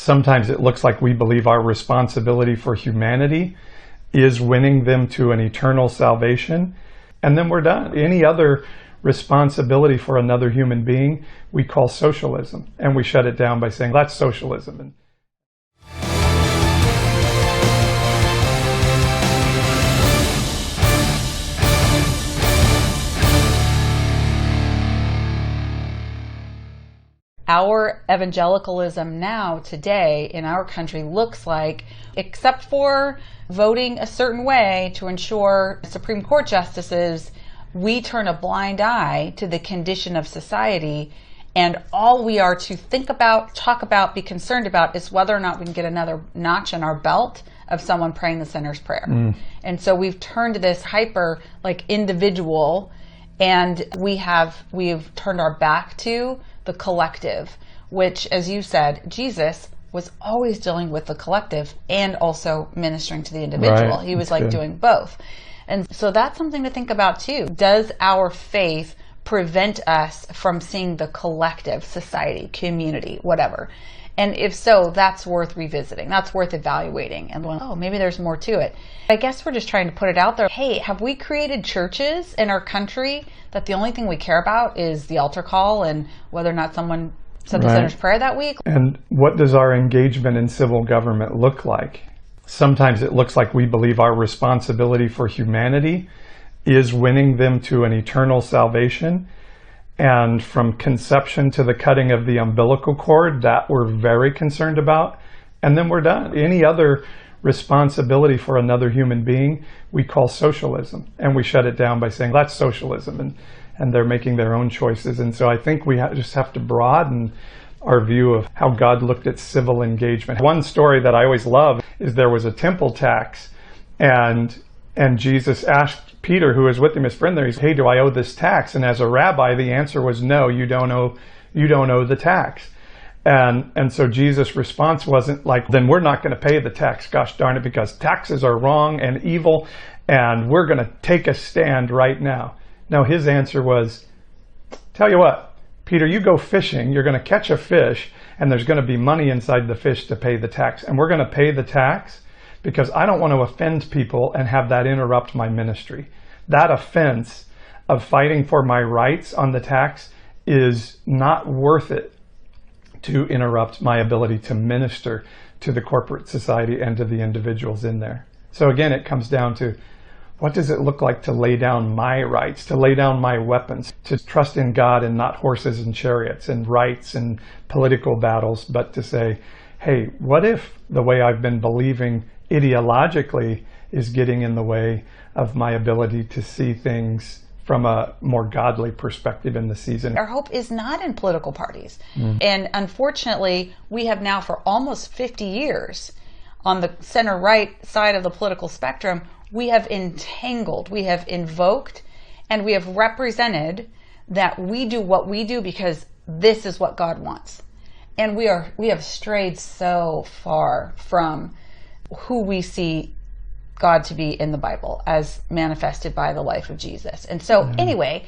Sometimes it looks like we believe our responsibility for humanity is winning them to an eternal salvation, and then we're done. Any other responsibility for another human being, we call socialism, and we shut it down by saying, that's socialism. Our evangelicalism now, today, in our country looks like, except for voting a certain way to ensure Supreme Court justices, we turn a blind eye to the condition of society, and all we are to think about, talk about, be concerned about is whether or not we can get another notch in our belt of someone praying the sinner's prayer. And so we've turned this hyper, individual, and we've turned our back to the collective, which, as you said, Jesus was always dealing with the collective and also ministering to the individual. Right. He was That's good. doing both. And so that's something to think about too. Does our faith prevent us from seeing the collective, society, community, whatever? And if so, that's worth revisiting. That's worth evaluating and going, oh, maybe there's more to it. I guess we're just trying to put it out there. Hey, have we created churches in our country that the only thing we care about is the altar call and whether or not someone said the sinner's prayer that week? And what does our engagement in civil government look like? Sometimes it looks like we believe our responsibility for humanity is winning them to an eternal salvation. And from conception to the cutting of the umbilical cord, that we're very concerned about. And then we're done. Any other responsibility for another human being, we call socialism. And we shut it down by saying, that's socialism. And they're making their own choices. And so I think we just have to broaden our view of how God looked at civil engagement. One story that I always love is there was a temple tax, and Jesus asked Peter, who was with him, his friend there, he said, hey, do I owe this tax? And as a rabbi, the answer was, no, you don't owe the tax. And so Jesus' response wasn't like, then we're not going to pay the tax, gosh darn it, because taxes are wrong and evil, and we're going to take a stand right now. No, his answer was, tell you what, Peter, you go fishing, you're going to catch a fish, and there's going to be money inside the fish to pay the tax. And we're going to pay the tax because I don't want to offend people and have that interrupt my ministry. That offense of fighting for my rights on the tax is not worth it to interrupt my ability to minister to the corporate society and to the individuals in there. So again, it comes down to, what does it look like to lay down my rights, to lay down my weapons, to trust in God and not horses and chariots and rights and political battles, but to say, hey, what if the way I've been believing ideologically is getting in the way of my ability to see things from a more godly perspective in the season? Our hope is not in political parties. And unfortunately, we have now for almost 50 years on the center-right side of the political spectrum, we have entangled, we have invoked, and we have represented that we do what we do because this is what God wants. And we have strayed so far from who we see God to be in the Bible as manifested by the life of Jesus. And so anyway,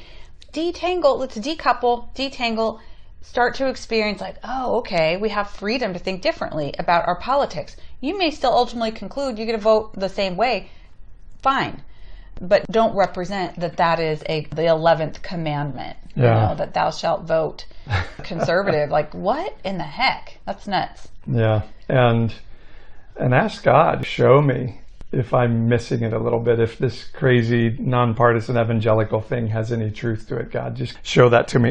let's detangle, start to experience oh, okay, we have freedom to think differently about our politics. You may still ultimately conclude you're going to vote the same way. Fine. But don't represent that is the 11th commandment, that thou shalt vote conservative. What in the heck? That's nuts. Yeah. And ask God, show me if I'm missing it a little bit, if this crazy nonpartisan evangelical thing has any truth to it. God, just show that to me.